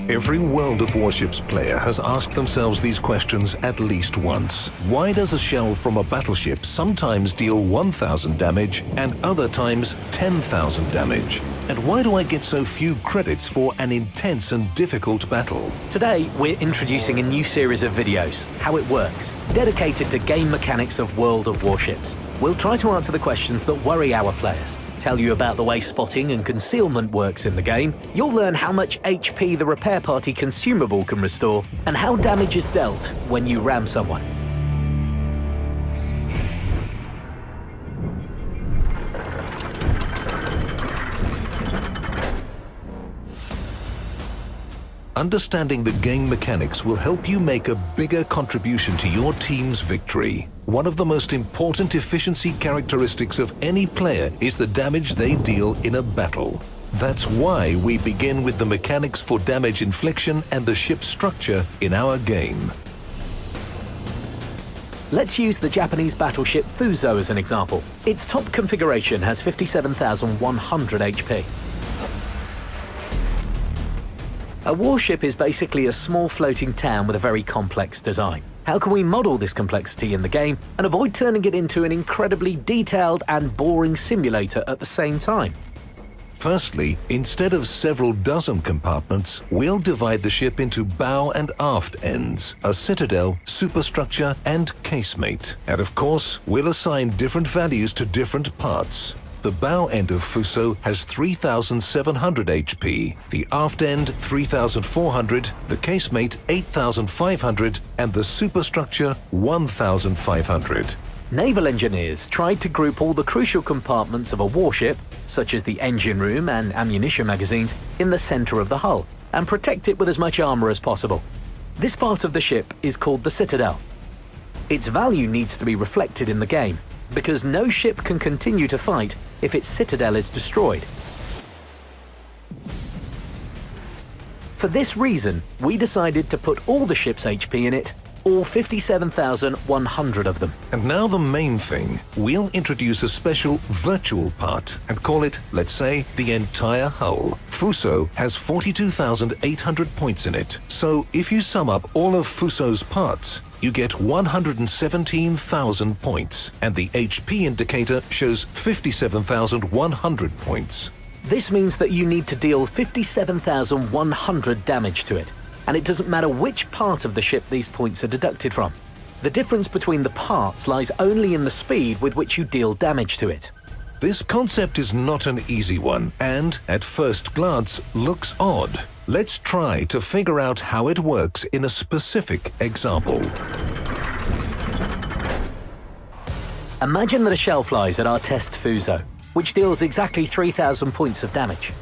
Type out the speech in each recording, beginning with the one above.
Every World of Warships player has asked themselves these questions at least once. Why does a shell from a battleship sometimes deal 1,000 damage and other times 10,000 damage? And why do I get so few credits for an intense and difficult battle? Today, we're introducing a new series of videos, How It Works, dedicated to game mechanics of World of Warships. We'll try to answer the questions that worry our players, tell you about the way spotting and concealment works in the game, you'll learn how much HP the repair party consumable can restore, and how damage is dealt when you ram someone. Understanding the game mechanics will help you make a bigger contribution to your team's victory. One of the most important efficiency characteristics of any player is the damage they deal in a battle. That's why we begin with the mechanics for damage infliction and the ship's structure in our game. Let's use the Japanese battleship Fuso as an example. Its top configuration has 57,100 HP. A warship is basically a small floating town with a very complex design. How can we model this complexity in the game and avoid turning it into an incredibly detailed and boring simulator at the same time? Firstly, instead of several dozen compartments, we'll divide the ship into bow and aft ends, a citadel, superstructure, and casemate. And of course, we'll assign different values to different parts. The bow end of Fuso has 3,700 HP, the aft end 3,400, the casemate 8,500, and the superstructure 1,500. Naval engineers tried to group all the crucial compartments of a warship, such as the engine room and ammunition magazines, in the center of the hull, and protect it with as much armor as possible. This part of the ship is called the citadel. Its value needs to be reflected in the game, because no ship can continue to fight if its citadel is destroyed. For this reason, we decided to put all the ship's HP in it, all 57,100 of them. And now the main thing. We'll introduce a special virtual part and call it, let's say, the entire hull. Fuso has 42,800 points in it, so if you sum up all of Fuso's parts, you get 117,000 points, and the HP indicator shows 57,100 points. This means that you need to deal 57,100 damage to it, and it doesn't matter which part of the ship these points are deducted from. The difference between the parts lies only in the speed with which you deal damage to it. This concept is not an easy one, and, at first glance, looks odd. Let's try to figure out how it works in a specific example. Imagine that a shell flies at our test Fuso, which deals exactly 3,000 points of damage.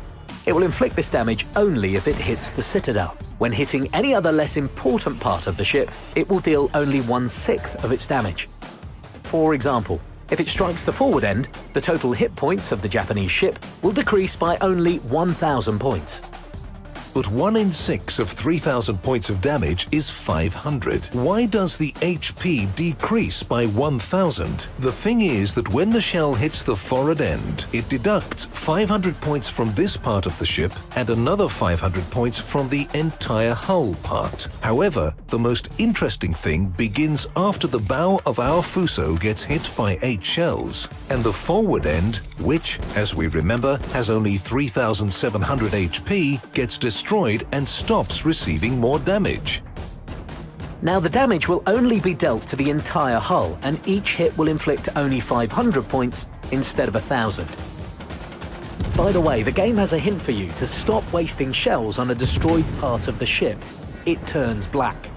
It will inflict this damage only if it hits the citadel. When hitting any other less important part of the ship, it will deal only 1/6 of its damage. For example, if it strikes the forward end, the total hit points of the Japanese ship will decrease by only 1,000 points. But 1 in 6 of 3,000 points of damage is 500. Why does the HP decrease by 1,000? The thing is that when the shell hits the forward end, it deducts 500 points from this part of the ship and another 500 points from the entire hull part. However, the most interesting thing begins after the bow of our Fuso gets hit by 8 shells, and the forward end, which, as we remember, has only 3,700 HP, gets destroyed and stops receiving more damage. Now the damage will only be dealt to the entire hull, and each hit will inflict only 500 points instead of 1,000. By the way, the game has a hint for you to stop wasting shells on a destroyed part of the ship. It turns black.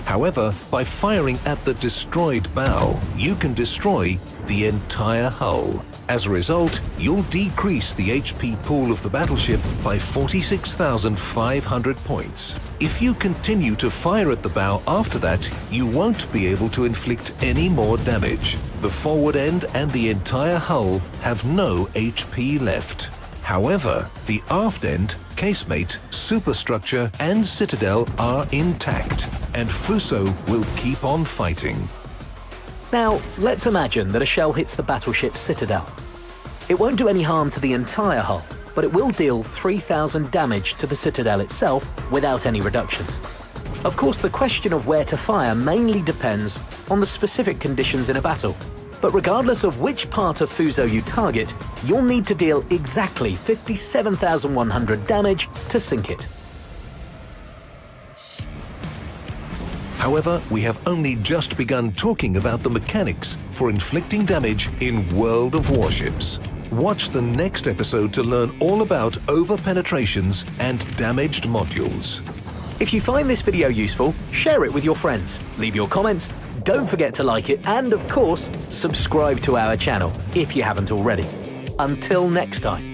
However, by firing at the destroyed bow, you can destroy the entire hull. As a result, you'll decrease the HP pool of the battleship by 46,500 points. If you continue to fire at the bow after that, you won't be able to inflict any more damage. The forward end and the entire hull have no HP left. However, the aft end, casemate, superstructure, and citadel are intact, and Fuso will keep on fighting. Now, let's imagine that a shell hits the battleship's citadel. It won't do any harm to the entire hull, but but it will deal 3,000 damage to the citadel itself without any reductions. Of course, the question of where to fire mainly depends on the specific conditions in a battle. But regardless of which part of Fuso you target, you'll need to deal exactly 57,100 damage to sink it. However, we have only just begun talking about the mechanics for inflicting damage in World of Warships. Watch the next episode to learn all about over-penetrations and damaged modules. If you find this video useful, share it with your friends, leave your comments, don't forget to like it, and of course, subscribe to our channel if you haven't already. Until next time.